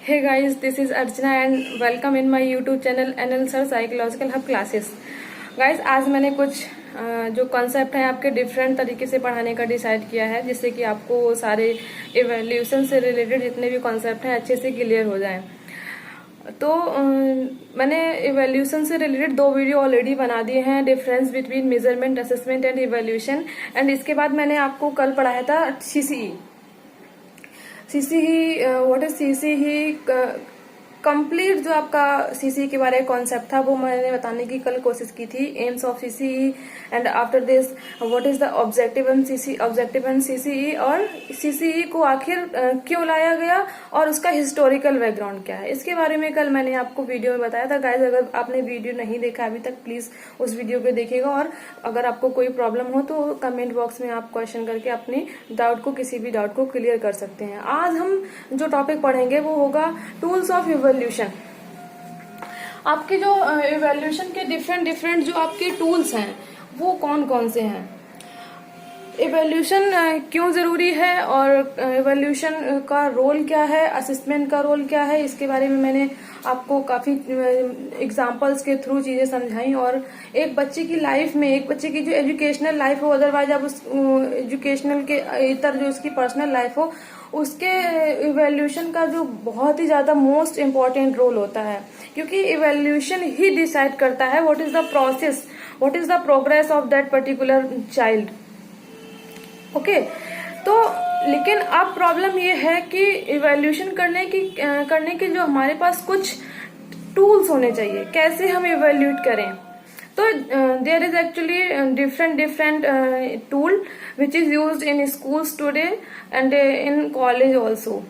Hey guys, this is Archana and welcome in my YouTube channel NL Sir Psychological Hub Classes. Guys, आज मैंने कुछ जो concept हैं आपके डिफरेंट तरीके से पढ़ाने का डिसाइड किया है, जिससे कि आपको सारे इवैल्यूएशन से रिलेटेड जितने भी कॉन्सेप्ट हैं अच्छे से क्लियर हो जाएं। तो मैंने इवैल्यूएशन से रिलेटेड 2 वीडियो ऑलरेडी बना दिए हैं, difference between measurement, assessment and evaluation. And इसके बाद मैंने आपको कल पढ़ाया था CCE. What is CCE complete जो आपका सीसीई के बारे में कॉन्सेप्ट था वो मैंने बताने की कल कोशिश की थी। AIIMS of CCE and after this what is the objective and CCE और सीसीई को आखिर क्यों लाया गया और उसका हिस्टोरिकल बैकग्राउंड क्या है, इसके बारे में कल मैंने आपको वीडियो में बताया था। गाइज, अगर आपने वीडियो नहीं देखा अभी तक प्लीज उस वीडियो को देखिएगा, और अगर आपको कोई प्रॉब्लम हो तो कमेंट बॉक्स में आप क्वेश्चन करके अपने डाउट को, किसी भी डाउट को क्लियर कर सकते हैं। आज हम जो टॉपिक पढ़ेंगे वो होगा टूल्स ऑफ इवैल्यूएशन। आपके जो इवैल्यूएशन के डिफरेंट जो आपके टूल्स हैं वो कौन कौन से हैं, इवैल्यूएशन क्यों जरूरी है और इवैल्यूएशन का रोल क्या है, असेसमेंट का रोल क्या है, इसके बारे में मैंने आपको काफी एग्जांपल्स के थ्रू चीजें समझाई। और एक बच्चे की लाइफ में, एक बच्चे की जो एजुकेशनल लाइफ हो, अदरवाइज आप उस एजुकेशनल के इतर जो उसकी पर्सनल लाइफ हो, उसके इवैल्यूएशन का जो बहुत ही ज्यादा मोस्ट इम्पोर्टेंट रोल होता है, क्योंकि इवैल्यूएशन ही डिसाइड करता है what is the process, what is the progress of that particular child. Okay, तो लेकिन अब प्रॉब्लम ये है कि इवैल्यूएशन करने के जो हमारे पास कुछ टूल्स होने चाहिए, कैसे हम इवैल्यूएट करें। तो there is actually different tool which is used in schools today and in college also.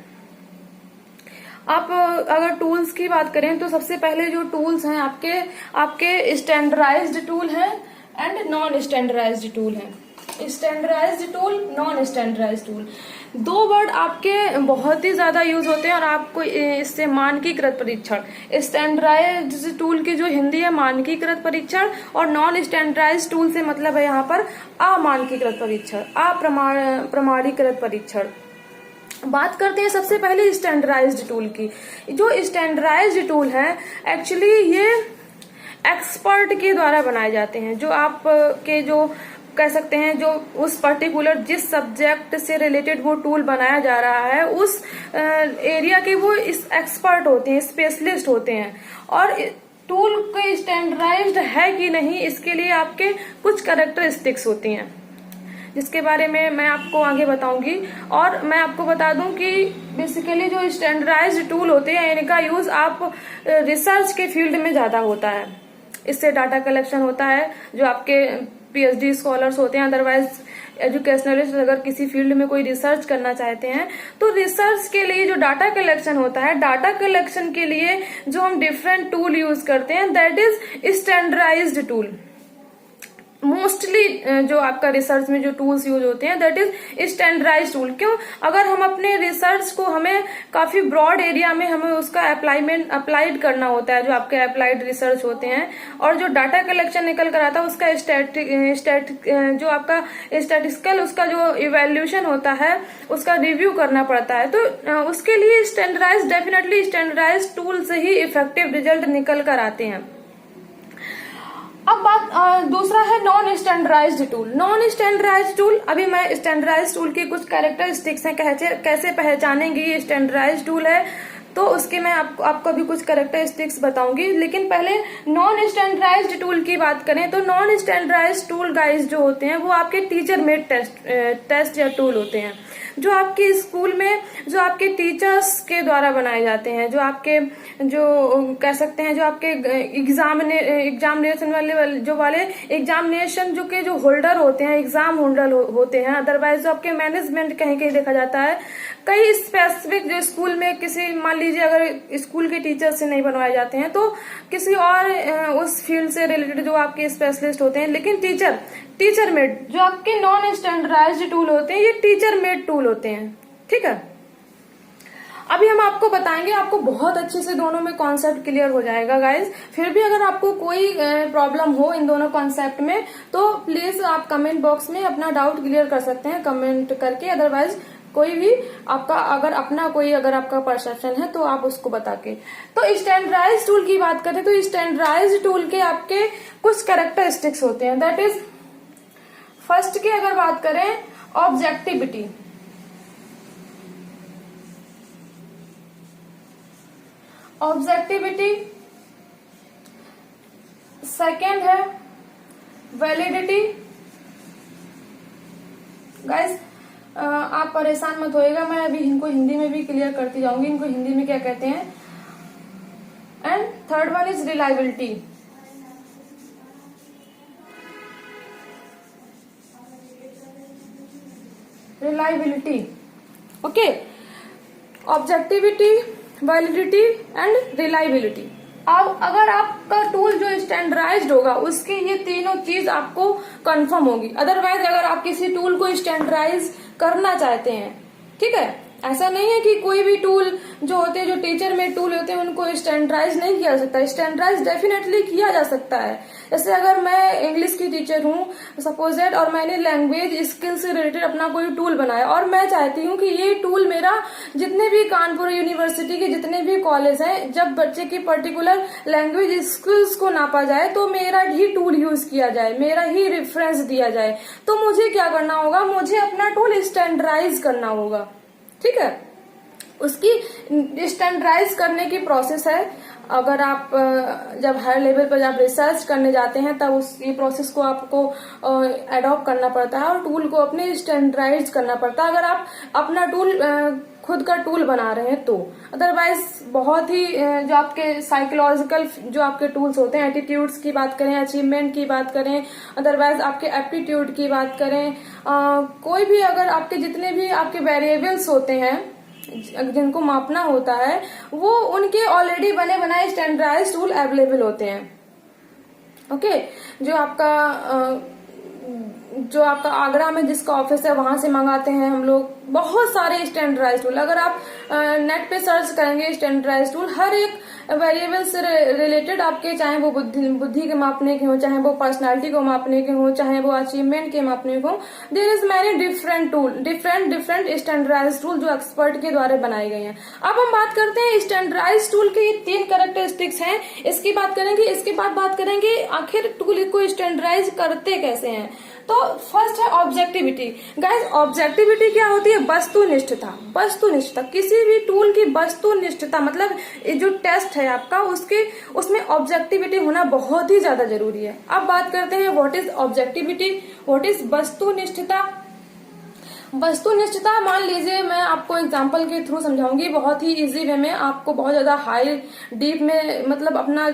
आप अगर टूल्स की बात करें तो सबसे पहले जो टूल्स हैं आपके स्टैंडर्डाइज्ड टूल हैं एंड नॉन स्टैंडर्डाइज्ड टूल हैं। Standardised tool, non standardised tool, 2 word आपके बहुत ही ज्यादा यूज होते हैं और आपको इससे मानकीकृत परीक्षण। स्टैंडर्डाइज्ड टूल की जो हिंदी है मानकीकृत परीक्षण, और नॉन स्टैंडर्डाइज्ड टूल से मतलब है यहाँ पर अमानकीकृत परीक्षण, अप्रमाणीकृत परीक्षण। बात करते हैं सबसे पहले स्टैंडर्डाइज्ड टूल की। जो स्टैंडर्डाइज्ड टूल है एक्चुअली ये एक्सपर्ट के द्वारा बनाए जाते हैं, जो आप के जो कह सकते हैं जो उस पर्टिकुलर जिस सब्जेक्ट से रिलेटेड वो टूल बनाया जा रहा है उस एरिया के वो इस एक्सपर्ट होते हैं, स्पेशलिस्ट होते हैं। और टूल के स्टैंडर्डाइज्ड है कि नहीं इसके लिए आपके कुछ कैरेक्टरिस्टिक्स होती हैं, जिसके बारे में मैं आपको आगे बताऊंगी। और मैं आपको बता दूं कि बेसिकली जो स्टैंडर्डाइज्ड टूल होते हैं इनका यूज आप रिसर्च के फील्ड में ज्यादा होता है। इससे डाटा कलेक्शन होता है, जो आपके पीएचडी स्कॉलर्स होते हैं, अदरवाइज एजुकेशनलिस्ट अगर किसी फील्ड में कोई रिसर्च करना चाहते हैं तो रिसर्च के लिए जो डाटा कलेक्शन होता है, डाटा कलेक्शन के लिए जो हम डिफरेंट टूल यूज करते हैं that is standardised tool. Mostly जो आपका रिसर्च में जो टूल्स यूज होते हैं दैट इज स्टैंडर्डाइज्ड टूल। क्यों? अगर हम अपने रिसर्च को हमें काफी ब्रॉड एरिया में हमें उसका अप्लाइड करना होता है, जो आपके अप्लाइड रिसर्च होते हैं, और जो डाटा कलेक्शन निकल कर आता है उसका जो आपका स्टैटिस्टिकल उसका जो इवैल्यूएशन होता है उसका रिव्यू करना पड़ता है। तो उसके लिए डेफिनेटली स्टैंडर्डाइज्ड टूल से ही इफेक्टिव रिजल्ट निकल कर आते हैं। अब बात दूसरा है non standardised tool. Non standardised tool, अभी मैं स्टैंडर्डाइज्ड टूल की कुछ कैरेक्टरिस्टिक्स हैं, कैसे पहचानेंगे ये स्टैंडर्डाइज्ड टूल है, तो उसके मैं आपको अभी कुछ कैरेक्टरिस्टिक्स बताऊंगी। लेकिन पहले नॉन स्टैंडर्डाइज्ड टूल की बात करें तो नॉन स्टैंडर्डाइज्ड टूल गाइज जो होते हैं वो आपके टीचर मेड टेस्ट या टूल होते हैं, जो आपके स्कूल में जो आपके टीचर्स के द्वारा बनाए जाते हैं, जो आपके जो कह सकते हैं जो आपके एग्जामिनेशन वाले एग्जामिनेशन जो के जो होल्डर होते हैं, एग्जाम होल्डर होते हैं, अदरवाइज जो आपके मैनेजमेंट कहीं कहीं देखा जाता है कई स्पेसिफिक जो स्कूल में किसी, मान लीजिए अगर स्कूल के टीचर से नहीं बनवाए जाते हैं तो किसी और उस फील्ड से रिलेटेड जो आपके स्पेशलिस्ट होते हैं, लेकिन टीचर मेड जो आपके नॉन स्टैंडर्डाइज्ड टूल होते हैं ये टीचर मेड टूल होते हैं। ठीक है, अभी हम आपको बताएंगे, आपको बहुत अच्छे से दोनों में कॉन्सेप्ट क्लियर हो जाएगा गाइज। फिर भी अगर आपको कोई प्रॉब्लम हो इन दोनों कॉन्सेप्ट में तो प्लीज आप कमेंट बॉक्स में अपना डाउट क्लियर कर सकते हैं कमेंट करके, अदरवाइज कोई भी आपका अगर अपना कोई अगर आपका परसेप्शन है तो आप उसको बता के। तो स्टैंडर्डाइज टूल की बात करें तो स्टैंडर्डाइज टूल के आपके कुछ कैरेक्टरिस्टिक्स होते हैं। दैट इज फर्स्ट की अगर बात करें ऑब्जेक्टिविटी, सेकेंड है वैलिडिटी। गाइस आप परेशान मत होइएगा, मैं अभी इनको हिंदी में भी क्लियर करती जाऊंगी इनको हिंदी में क्या कहते हैं। And third one is reliability. Okay, objectivity, validity and reliability. अब अगर आपका टूल जो स्टैंडर्डाइज्ड होगा उसके ये तीनों चीज आपको कंफर्म होगी। अदरवाइज अगर आप किसी टूल को स्टैंडर्डाइज करना चाहते हैं, ठीक है, ऐसा नहीं है कि कोई भी टूल जो होते हैं, जो टीचर में टूल होते हैं, उनको स्टैंडर्डाइज नहीं किया जा सकता। स्टैंडर्डाइज डेफिनेटली किया जा सकता है। जैसे अगर मैं इंग्लिश की टीचर हूँ सपोज दैट, और मैंने लैंग्वेज स्किल से रिलेटेड अपना कोई टूल बनाया और मैं चाहती हूँ कि ये टूल मेरा जितने भी कानपुर यूनिवर्सिटी के जितने भी कॉलेज हैं, जब बच्चे की पर्टिकुलर लैंग्वेज स्किल्स को नापा जाए तो मेरा ही टूल यूज किया जाए, मेरा ही रेफरेंस दिया जाए, तो मुझे क्या करना होगा, मुझे अपना टूल स्टैंडर्डाइज करना होगा। ठीक है, उसकी स्टैंडर्डाइज करने की प्रोसेस है। अगर आप जब हायर लेवल पर जब रिसर्च करने जाते हैं तब उस ये प्रोसेस को आपको एडॉप्ट करना पड़ता है और टूल को अपने स्टैंडर्डाइज करना पड़ता है, अगर आप अपना टूल खुद का टूल बना रहे हैं तो। अदरवाइज बहुत ही जो आपके साइकोलॉजिकल जो आपके टूल्स होते हैं, एटीट्यूड्स की बात करें, अचीवमेंट की बात करें, अदरवाइज आपके एप्टीट्यूड की बात करें, कोई भी अगर आपके जितने भी आपके वेरिएबल्स होते हैं जिनको मापना होता है, वो उनके ऑलरेडी बने बनाए स्टैंडर्डाइज टूल अवेलेबल होते हैं। ओके, जो आपका आगरा में जिसका ऑफिस है वहां से मंगाते हैं हम लोग बहुत सारे स्टैंडर्डाइज टूल। अगर आप नेट पे सर्च करेंगे स्टैंडर्डाइज टूल, हर एक वेरिएबल से रिलेटेड आपके, चाहे वो बुद्धि के मापने के हो, चाहे वो पर्सनालिटी को मापने के हो, चाहे वो अचीवमेंट के मापने के हो, there is many different tool, different standardise tool जो एक्सपर्ट के द्वारा बनाए गए हैं। अब हम बात करते हैं स्टैंडर्डाइज टूल के ये 3 कैरेक्टरिस्टिक्स हैं, इसकी बात करेंगे। इसके बाद बात करेंगे आखिर टूल को स्टैंडर्डाइज करते कैसे हैं। तो फर्स्ट है ऑब्जेक्टिविटी। गाइस, ऑब्जेक्टिविटी क्या होती है? वस्तुनिष्ठता। वस्तुनिष्ठता, किसी भी टूल की वस्तुनिष्ठता, मतलब जो टेस्ट है आपका उसमें ऑब्जेक्टिविटी होना बहुत ही ज्यादा जरूरी है। अब बात करते हैं what is objectivity, what is वस्तुनिष्ठता। वस्तुनिष्ठता, मान लीजिए मैं आपको एग्जांपल के थ्रू समझाऊंगी बहुत ही इजी वे में, आपको बहुत ज्यादा हाई डीप में मतलब अपना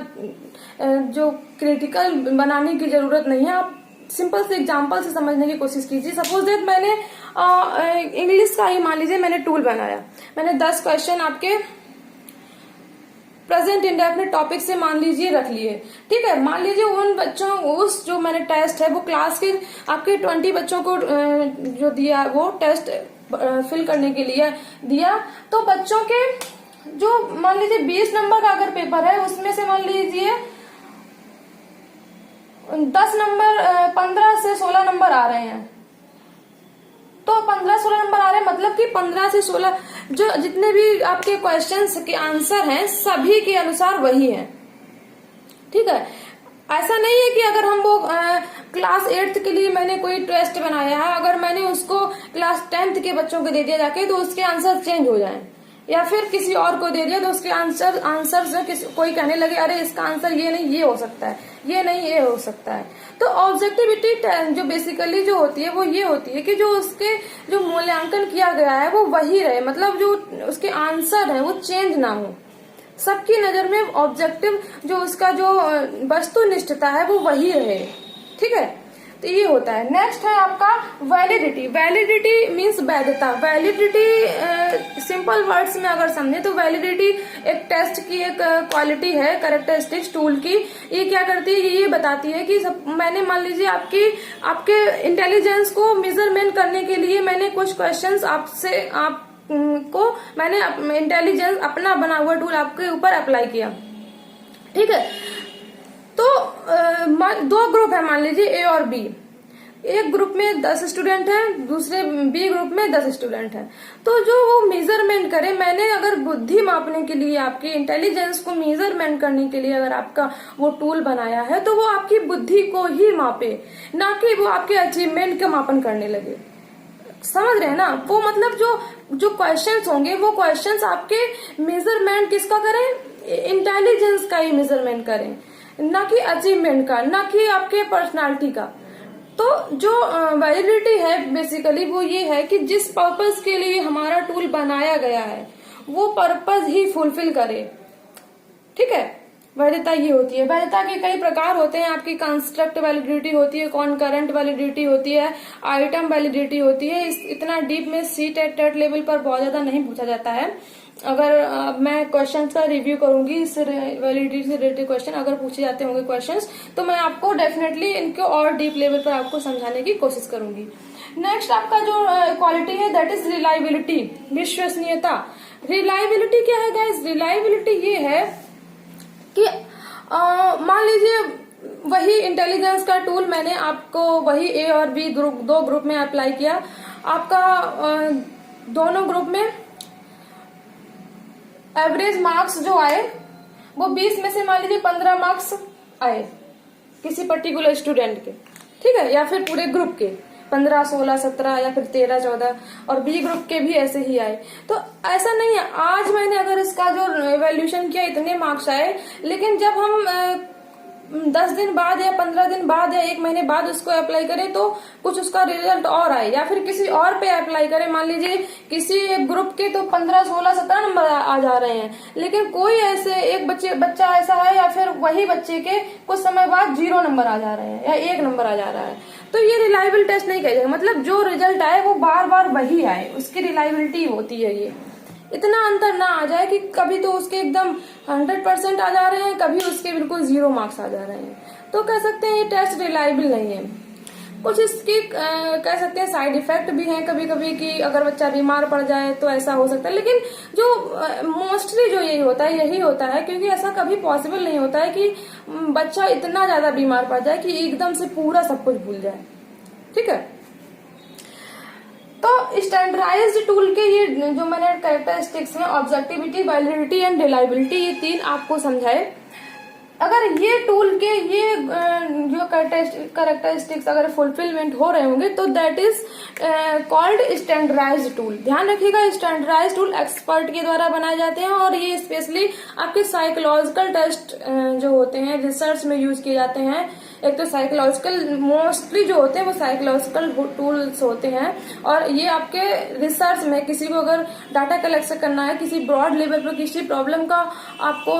जो क्रिटिकल बनाने की जरूरत नहीं है, आप सिंपल से एग्जांपल से समझने की कोशिश कीजिए। सपोज दैट मैंने इंग्लिश का ही मान लीजिए मैंने टूल बनाया, मैंने 10 क्वेश्चन आपके प्रेजेंट इंडेफिनिट टॉपिक से मान लीजिए रख लिए। ठीक है, मान लीजिए उन बच्चों, उस जो मैंने टेस्ट है वो क्लास के आपके 20 बच्चों को जो दिया वो टेस्ट फिल करने के लिए दिया, तो बच्चों के जो मान लीजिए 20 नंबर का अगर पेपर है उसमें से मान लीजिए 10 नंबर 15 से 16 नंबर आ रहे हैं। तो 15-16 नंबर आ रहे हैं मतलब कि 15 से 16 जो जितने भी आपके क्वेश्चंस के आंसर हैं सभी के अनुसार वही है। ठीक है, ऐसा नहीं है कि अगर हम वो क्लास 8th के लिए मैंने कोई टेस्ट बनाया है, अगर मैंने उसको क्लास 10th के बच्चों को दे दिया जाके तो उसके आंसर चेंज हो जाए, या फिर किसी और को दे दिया तो उसके आंसर से कोई कहने लगे अरे इसका आंसर ये नहीं ये हो सकता है, ये नहीं ये हो सकता है। तो ऑब्जेक्टिविटी जो बेसिकली जो होती है वो ये होती है कि जो उसके जो मूल्यांकन किया गया है वो वही रहे, मतलब जो उसके आंसर है वो चेंज ना हो, सबकी नजर में ऑब्जेक्टिव जो उसका जो वस्तुनिष्ठता है वो वही रहे। ठीक है, तो ये होता है। नेक्स्ट है आपका वैलिडिटी। वैलिडिटी मीन्स वैधता। वैलिडिटी सिंपल वर्ड्स में अगर समझे तो वैलिडिटी एक टेस्ट की एक क्वालिटी है, कैरेक्टरिस्टिक्स टूल की। ये क्या करती है, ये बताती है कि मैंने मान लीजिए आपके इंटेलिजेंस को मेजरमेंट करने के लिए मैंने कुछ क्वेश्चंस आपको मैंने इंटेलिजेंस अपना बना हुआ टूल आपके ऊपर अप्लाई किया। ठीक है, तो 2 ग्रुप है मान लीजिए ए और बी। एक ग्रुप में 10 स्टूडेंट हैं, दूसरे बी ग्रुप में 10 स्टूडेंट हैं, तो जो वो मेजरमेंट करे, मैंने अगर बुद्धि मापने के लिए, आपकी इंटेलिजेंस को मेजरमेंट करने के लिए अगर आपका वो टूल बनाया है, तो वो आपकी बुद्धि को ही मापे, ना कि वो आपके अचीवमेंट का मापन करने लगे। समझ रहे हैं ना? वो मतलब जो क्वेश्चंस होंगे, वो क्वेश्चंस आपके मेजरमेंट किसका करें? इंटेलिजेंस का ही मेजरमेंट करें, ना कि अचीवमेंट का, ना कि आपके पर्सनालिटी का। तो जो वैलिडिटी है बेसिकली वो ये है कि जिस पर्पस के लिए हमारा टूल बनाया गया है वो पर्पस ही फुलफिल करे। ठीक है, वैलिडिटी ये होती है। वैलिडिटी के कई प्रकार होते हैं। आपकी कंस्ट्रक्ट वैलिडिटी होती है, कॉनकरेंट वैलिडिटी होती है, आइटम वैलिडिटी होती है। इतना डीप में टेट लेवल पर बहुत ज्यादा नहीं पूछा जाता है। अगर मैं क्वेश्चंस का रिव्यू करूंगी इस वैलिडिटी से रिलेटेड क्वेश्चन अगर पूछे जाते होंगे क्वेश्चंस, तो मैं आपको डेफिनेटली इनको और डीप लेवल पर आपको समझाने की कोशिश करूंगी। नेक्स्ट आपका जो क्वालिटी है दैट इज रिलायबिलिटी, विश्वसनीयता। रिलायबिलिटी क्या है गाइस? रिलायबिलिटी ये है कि मान लीजिए वही इंटेलिजेंस का टूल मैंने आपको वही ए और बी दो ग्रुप में अप्लाई किया। आपका दोनों ग्रुप में एवरेज मार्क्स जो आए वो 20 में से मान लीजिए 15 मार्क्स आए किसी पर्टिकुलर स्टूडेंट के, ठीक है, या फिर पूरे ग्रुप के 15, 16, 17 या फिर 13, 14, और बी ग्रुप के भी ऐसे ही आए। तो ऐसा नहीं है आज मैंने अगर इसका जो एवेल्यूशन किया इतने मार्क्स आए, लेकिन जब हम 10 दिन बाद या 15 दिन बाद या 1 महीने बाद उसको अप्लाई करें तो कुछ उसका रिजल्ट और आए, या फिर किसी और पे अप्लाई करें, मान लीजिए किसी एक ग्रुप के तो 15, 16, 17 नंबर आ जा रहे हैं, लेकिन कोई ऐसे एक बच्चा ऐसा है या फिर वही बच्चे के कुछ समय बाद 0 नंबर आ जा रहे हैं या 1 नंबर आ जा रहा है, तो ये रिलायबल टेस्ट नहीं कहेगा। मतलब जो रिजल्ट आए वो बार बार वही आए, उसकी रिलायबिलिटी होती है। ये इतना अंतर ना आ जाए कि कभी तो उसके एकदम 100% आ जा रहे हैं, कभी उसके बिल्कुल 0 मार्क्स आ जा रहे हैं, तो कह सकते हैं ये टेस्ट रिलायबल नहीं है। कुछ इसके कह सकते हैं साइड इफेक्ट भी हैं कभी कभी, कि अगर बच्चा बीमार पड़ जाए तो ऐसा हो सकता है, लेकिन जो मोस्टली जो यही होता है, क्योंकि ऐसा कभी पॉसिबल नहीं होता है कि बच्चा इतना ज्यादा बीमार पड़ जाए कि एकदम से पूरा सब कुछ भूल जाए। ठीक है, तो स्टैंडर्डाइज्ड टूल के ये जो मैंने कैरेक्टरिस्टिक्स हैं, ऑब्जेक्टिविटी, वैलिडिटी एंड रिलायबिलिटी, ये 3 आपको समझाए। अगर ये टूल के ये जो कैरेक्टरिस्टिक्स अगर फुलफिलमेंट हो रहे होंगे तो that is called standardised tool. ध्यान रखिएगा, स्टैंडर्डाइज्ड टूल एक्सपर्ट के द्वारा बनाए जाते हैं और ये स्पेशली आपके साइकोलॉजिकल टेस्ट जो होते हैं रिसर्च में यूज किए जाते हैं। एक तो साइकोलॉजिकल, मोस्टली जो होते हैं वो साइकोलॉजिकल टूल्स होते हैं, और ये आपके रिसर्च में किसी को अगर डाटा कलेक्शन करना है, किसी ब्रॉड लेवल पर किसी प्रॉब्लम का आपको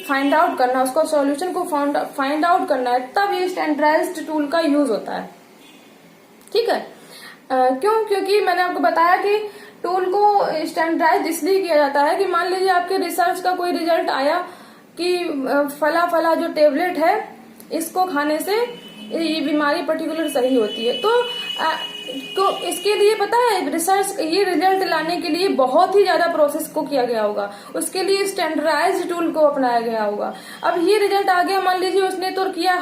फाइंड आउट करना, उसको सॉल्यूशन को फाइंड आउट करना है, तब ये स्टैंडर्डाइज्ड टूल का यूज होता है। ठीक है, क्यों? क्योंकि मैंने आपको बताया कि टूल को स्टैंडर्डाइज इसलिए किया जाता है कि मान लीजिए आपके रिसर्च का कोई रिजल्ट आया कि फला जो टेबलेट है इसको खाने से ये बीमारी पर्टिकुलर सही होती है, तो इसके लिए पता है रिसर्च ये रिजल्ट लाने के लिए बहुत ही ज्यादा प्रोसेस को किया गया होगा, उसके लिए स्टैंडर्डाइज्ड टूल को अपनाया गया होगा। अब ये रिजल्ट आ गया, मान लीजिए उसने तो किया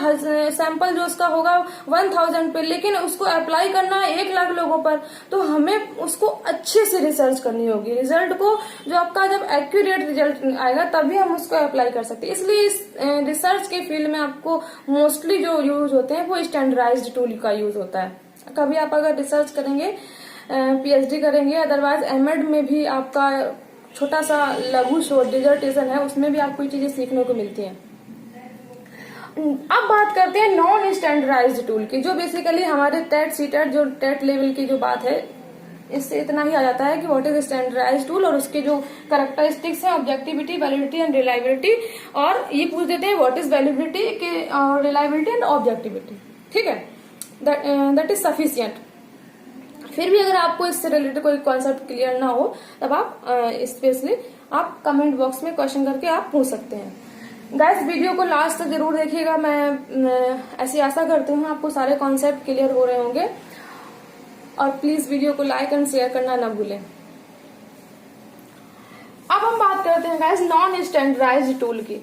सैंपल जो उसका होगा 1000 पे, लेकिन उसको अप्लाई करना है 1 लाख लोगों पर, तो हमें उसको अच्छे से रिसर्च करनी होगी। रिजल्ट को जो आपका जब एक्यूरेट रिजल्ट आएगा तभी हम उसको अप्लाई कर सकते हैं। इसलिए इस रिसर्च के फील्ड में आपको मोस्टली जो यूज होते हैं वो स्टैंडर्डाइज्ड टूल का यूज होता है। कभी आप अगर रिसर्च करेंगे, पीएचडी करेंगे, अदरवाइज एमएड में भी आपका छोटा सा लघु शोध डिजर्टेशन है, उसमें भी आपको ये चीजें सीखने को मिलती हैं। अब बात करते हैं नॉन स्टैंडर्डाइज्ड टूल की, जो बेसिकली हमारे टेट सीटेट जो टेट लेवल की जो बात है, इससे इतना ही आ जाता है कि व्हाट इज स्टैंडर्डाइज्ड टूल और उसके जो कैरेक्टरिस्टिक्स हैं, ऑब्जेक्टिविटी, वैलिडिटी एंड रिलायबिलिटी, और ये पूछ देते हैं what is validity, reliability and objectivity. ठीक है, दैट इज सफिशियंट। फिर भी अगर आपको इससे रिलेटेड कोई कॉन्सेप्ट क्लियर ना हो तब आप स्पेशली आप कमेंट बॉक्स में क्वेश्चन करके आप पूछ सकते हैं। गाइस, वीडियो को लास्ट तक जरूर देखिएगा, मैं ऐसी आशा करती हूँ आपको सारे कॉन्सेप्ट क्लियर हो रहे होंगे, और प्लीज वीडियो को लाइक एंड शेयर करना ना भूलें। अब हम बात करते हैं गाइस नॉन स्टैंडर्डाइज्ड टूल की,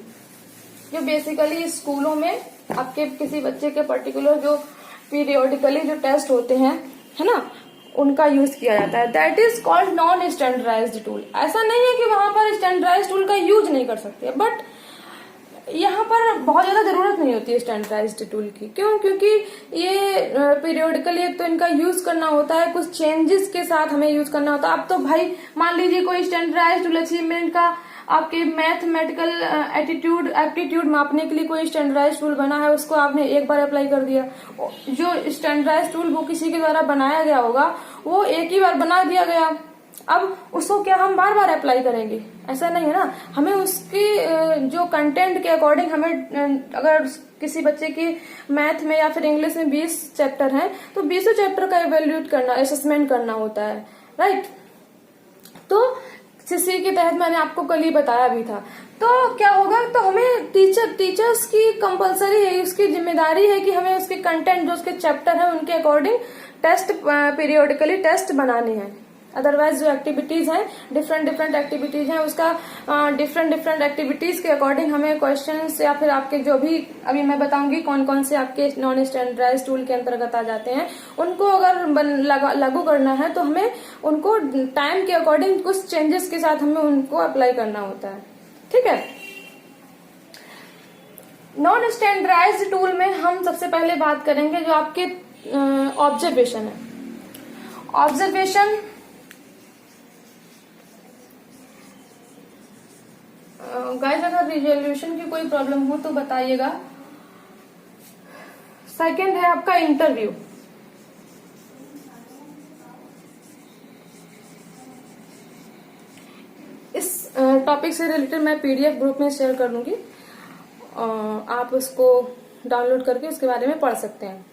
जो बेसिकली स्कूलों में आपके किसी बच्चे के पर्टिकुलर जो पीरियोडिकली जो टेस्ट होते हैं, है ना, उनका यूज किया जाता है। That is called non standardised tool. ऐसा नहीं है कि वहां पर स्टैंडर्डाइज्ड टूल का यूज नहीं कर सकते, बट यहाँ पर बहुत ज्यादा जरूरत नहीं होती है स्टैंडर्डाइज्ड टूल की। क्यों? क्योंकि ये पीरियोडिकली एक तो इनका यूज करना होता है, कुछ चेंजेस के साथ हमें यूज करना होता है। अब तो भाई मान लीजिए कोई स्टैंडर्डाइज्ड टूल अचीवमेंट का आपके मैथमेटिकल एप्टीट्यूड मापने के लिए कोई स्टैंडर्डाइज्ड टूल बना है, उसको आपने एक बार अप्लाई कर दिया। जो स्टैंडर्डाइज्ड टूल वो किसी के द्वारा बनाया गया होगा, वो एक ही बार बना दिया गया, अब उसको क्या हम बार बार अप्लाई करेंगे? ऐसा नहीं है ना। हमें उसकी जो कंटेंट के अकॉर्डिंग, हमें अगर किसी बच्चे की मैथ में या फिर इंग्लिश में 20 चैप्टर हैं, तो 20 चैप्टर का इवेल्यूएट करना, असेसमेंट करना होता है, राइट। तो सीसी के तहत मैंने आपको कल ही बताया भी था। तो क्या होगा, तो हमें टीचर्स की कंपलसरी है, उसकी जिम्मेदारी है कि हमें उसके कंटेंट, जो उसके चैप्टर है, उनके अकॉर्डिंग टेस्ट, पीरियोडिकली टेस्ट बनाने हैं। अदरवाइज जो एक्टिविटीज हैं, डिफरेंट एक्टिविटीज हैं, उसका डिफरेंट एक्टिविटीज के अकॉर्डिंग हमें क्वेश्चंस या फिर आपके जो भी अभी मैं बताऊंगी कौन कौन से आपके नॉन स्टैंडर्डाइज्ड टूल के अंतर्गत आ जाते हैं, उनको अगर लागू करना है तो हमें उनको टाइम के अकॉर्डिंग कुछ चेंजेस के साथ हमें उनको अप्लाई करना होता है, ठीक है। नॉन स्टैंडर्डाइज्ड टूल में हम सबसे पहले बात करेंगे जो आपके ऑब्जर्वेशन है। ऑब्जर्वेशन गाइस, अगर रिजोल्यूशन की कोई प्रॉब्लम हो तो बताइएगा। सेकंड है आपका इंटरव्यू। इस टॉपिक से रिलेटेड मैं पीडीएफ ग्रुप में शेयर कर दूंगी, आप उसको डाउनलोड करके उसके बारे में पढ़ सकते हैं।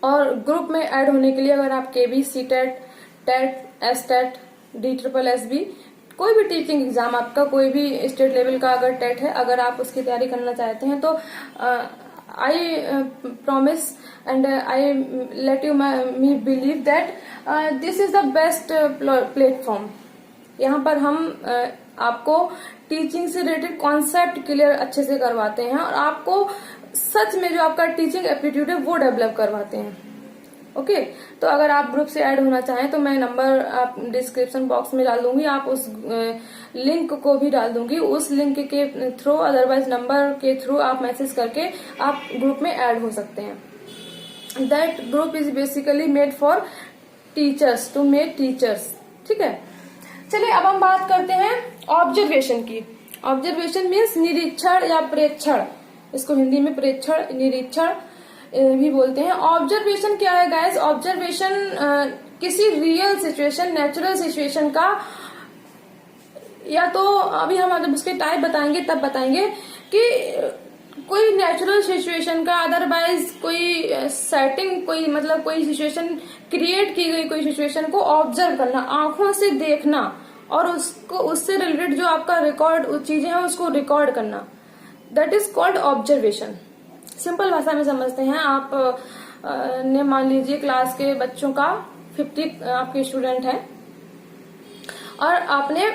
और ग्रुप में ऐड होने के लिए अगर आप केबी, सीटेट, टेट, एसटेट, DSSB, कोई भी टीचिंग एग्जाम आपका, कोई भी स्टेट लेवल का अगर टेट है, अगर आप उसकी तैयारी करना चाहते हैं, तो I promise and I let you me believe that this is the best platform. यहाँ पर हम आपको टीचिंग से रिलेटेड कॉन्सेप्ट क्लियर अच्छे से करवाते हैं और आपको सच में जो आपका टीचिंग एप्टीट्यूड है वो डेवलप करवाते हैं, ओके। तो अगर आप ग्रुप से ऐड होना चाहें तो मैं नंबर आप डिस्क्रिप्शन बॉक्स में डाल दूंगी, आप उस लिंक को भी डाल दूंगी, उस लिंक के थ्रू, अदरवाइज नंबर के थ्रू आप मैसेज करके आप ग्रुप में ऐड हो सकते हैं। That group is basically made for teachers, to make teachers, ठीक है। चलिए अब हम बात करते हैं ऑब्जर्वेशन की। ऑब्जर्वेशन मीन्स निरीक्षण या प्रेक्षण, इसको हिंदी में प्रेक्षण, निरीक्षण भी बोलते हैं। ऑब्जर्वेशन क्या है गाइस? ऑब्जर्वेशन किसी रियल सिचुएशन, नेचुरल सिचुएशन का, या तो अभी हम जब उसके टाइप बताएंगे तब बताएंगे कि कोई नेचुरल सिचुएशन का, अदरवाइज कोई सेटिंग, कोई मतलब कोई सिचुएशन क्रिएट की गई, कोई सिचुएशन को ऑब्जर्व करना, आंखों से देखना और उसको, उससे रिलेटेड जो आपका रिकॉर्ड चीजें हैं उसको रिकॉर्ड करना, that is called observation. Simple भाषा में समझते हैं। आप ने मान लीजिए क्लास के बच्चों का 50 आपके स्टूडेंट हैं और आपने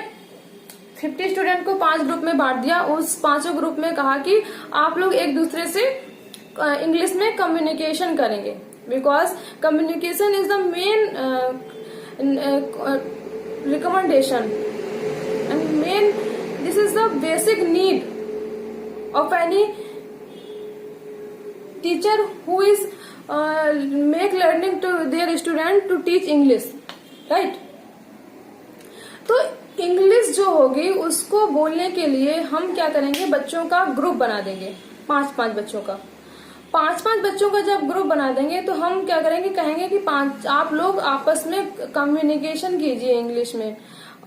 50 स्टूडेंट को 5 ग्रुप में बांट दिया। उस 5 ग्रुप में कहा कि आप लोग एक दूसरे से इंग्लिश में कम्युनिकेशन करेंगे, because communication is the main recommendation and main, this is the basic need of any teacher who is make learning to their student to teach English, right? तो इंग्लिश जो होगी उसको बोलने के लिए हम क्या करेंगे, बच्चों का ग्रुप बना देंगे, 5-5 बच्चों का। 5-5 बच्चों का जब ग्रुप बना देंगे तो हम क्या करेंगे, कहेंगे कि आप लोग आपस में कम्युनिकेशन कीजिए इंग्लिश में,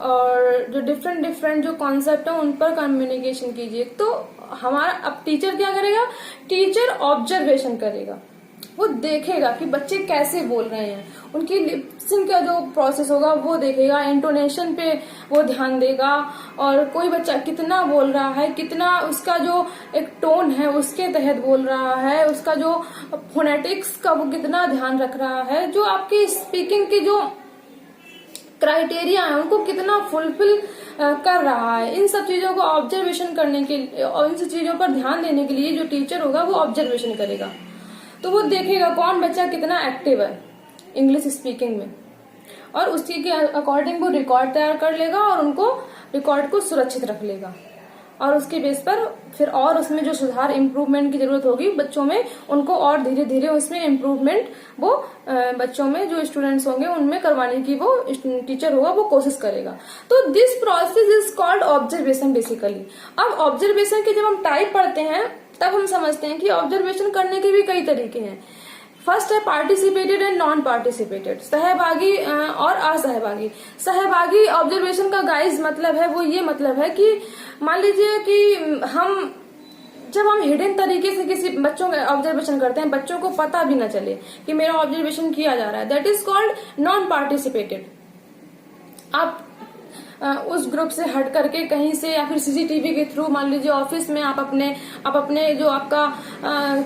और जो डिफरेंट जो कॉन्सेप्ट है उन पर कम्युनिकेशन कीजिए। तो हमारा अब टीचर क्या करेगा, टीचर ऑब्जर्वेशन करेगा, वो देखेगा कि बच्चे कैसे बोल रहे हैं, उनकी लिपसिंग का जो प्रोसेस होगा वो देखेगा, इंटोनेशन पे वो ध्यान देगा, और कोई बच्चा कितना बोल रहा है, कितना उसका जो एक टोन है उसके तहत बोल रहा है, उसका जो फोनेटिक्स का वो कितना ध्यान रख रहा है, जो आपकी स्पीकिंग की जो क्राइटेरिया है उनको कितना फुलफिल कर रहा है। इन सब चीजों को ऑब्जर्वेशन करने के और इन सब चीजों पर ध्यान देने के लिए जो टीचर होगा वो ऑब्जर्वेशन करेगा। तो वो देखेगा कौन बच्चा कितना एक्टिव है इंग्लिश स्पीकिंग में, और उसी के अकॉर्डिंग वो रिकॉर्ड तैयार कर लेगा और उनको रिकॉर्ड को सुरक्षित रख लेगा, और उसके बेस पर फिर और उसमें जो सुधार इम्प्रूवमेंट की जरूरत होगी बच्चों में, उनको और धीरे धीरे उसमें इम्प्रूवमेंट वो बच्चों में जो स्टूडेंट्स होंगे उनमें करवाने की वो टीचर होगा वो कोशिश करेगा। तो this process is called observation basically. अब ऑब्जर्वेशन के जब हम टाइप पढ़ते हैं तब हम समझते हैं कि ऑब्जर्वेशन करने के भी कई तरीके हैं। फर्स्ट है पार्टिसिपेटेड एंड नॉन पार्टिसिपेटेड, सहभागी और असहभागी। सहभागी ऑब्जर्वेशन का गाइस मतलब है वो ये मतलब है कि मान लीजिए कि जब हम हिडन तरीके से किसी बच्चों का ऑब्जर्वेशन करते हैं, बच्चों को पता भी न चले कि मेरा ऑब्जर्वेशन किया जा रहा है, that is called non participated. आप उस ग्रुप से हट करके कहीं से या फिर सीसीटीवी के थ्रू, मान लीजिए ऑफिस में आप अपने जो आपका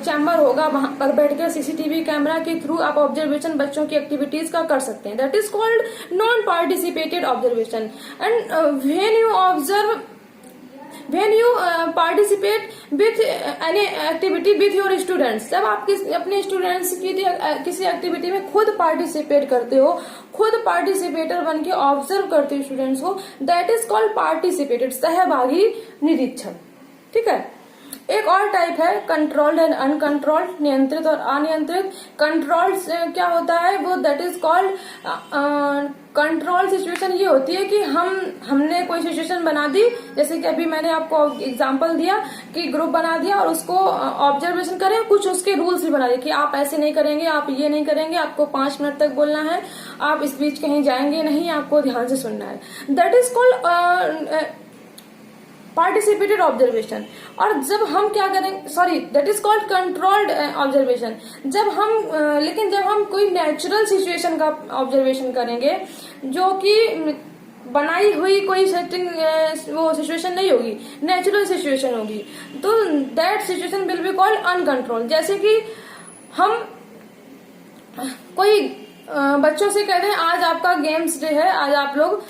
चैम्बर होगा वहां पर बैठकर सीसीटीवी कैमरा के थ्रू आप ऑब्जर्वेशन बच्चों की एक्टिविटीज का कर सकते हैं, that is called non participated observation. And when you participate with any activity with your students, जब आप अपने स्टूडेंट्स की किसी एक्टिविटी में खुद पार्टिसिपेट करते हो, खुद पार्टिसिपेटर बन के ऑब्जर्व करते हो स्टूडेंट्स को, दैट इज कॉल्ड पार्टिसिपेटेड, सहभागी निरीक्षण। ठीक है। एक और टाइप है कंट्रोल्ड एंड अनकंट्रोल्ड, नियंत्रित और अनियंत्रित। कंट्रोल्ड क्या होता है वो, that is called control situation. ये होती है कि हमने कोई सिचुएशन बना दी, जैसे कि अभी मैंने आपको एग्जांपल दिया कि ग्रुप बना दिया और उसको ऑब्जर्वेशन करें, कुछ उसके रूल्स भी बना दिए कि आप ऐसे नहीं करेंगे, आप ये नहीं करेंगे, आपको 5 मिनट तक बोलना है, आप इस बीच कहीं जाएंगे नहीं, आपको ध्यान से सुनना है, that is called participated observation. और जब हम क्या करें, sorry, that is called controlled observation. लेकिन जब हम कोई नेचुरल सिचुएशन का ऑब्जर्वेशन करेंगे, जो कि बनाई हुई कोई सेटिंग वो सिचुएशन नहीं होगी, नेचुरल सिचुएशन होगी, तो that situation will be called uncontrolled. जैसे कि हम कोई बच्चों से कहते हैं आज आपका गेम्स डे है, आज आप लोग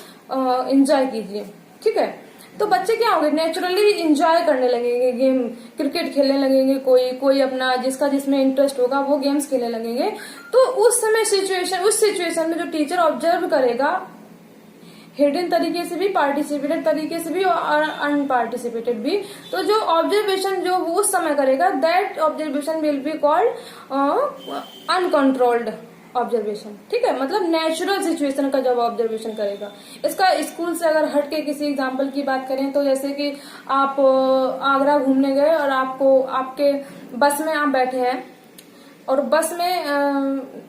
एंजॉय कीजिए, ठीक है। तो बच्चे क्या होंगे, नेचुरली एंजॉय करने लगेंगे, गेम क्रिकेट खेलने लगेंगे, कोई अपना जिसमें इंटरेस्ट होगा वो गेम्स खेलने लगेंगे। तो उस सिचुएशन में जो टीचर ऑब्जर्व करेगा, हिडन तरीके से भी, पार्टिसिपेटेड तरीके से भी और अनपार्टिसिपेटेड भी, तो जो ऑब्जर्वेशन जो वो उस समय करेगा, that observation will be called uncontrolled observation. ठीक है, मतलब नेचुरल सिचुएशन का जब ऑब्जर्वेशन करेगा। इसका स्कूल से अगर हट के किसी एग्जांपल की बात करें तो जैसे कि आप आगरा घूमने गए और आपके बस में आप बैठे हैं और बस में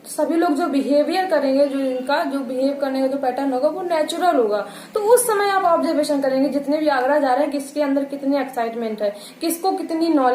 सभी लोग जो बिहेवियर करेंगे, जो बिहेव करने का जो पैटर्न होगा वो नेचुरल होगा। तो उस समय आप ऑब्जर्वेशन करेंगे जितने भी आगरा जा रहे हैं, किसके अंदर कितनी एक्साइटमेंट है, किसको कितनी नॉलेज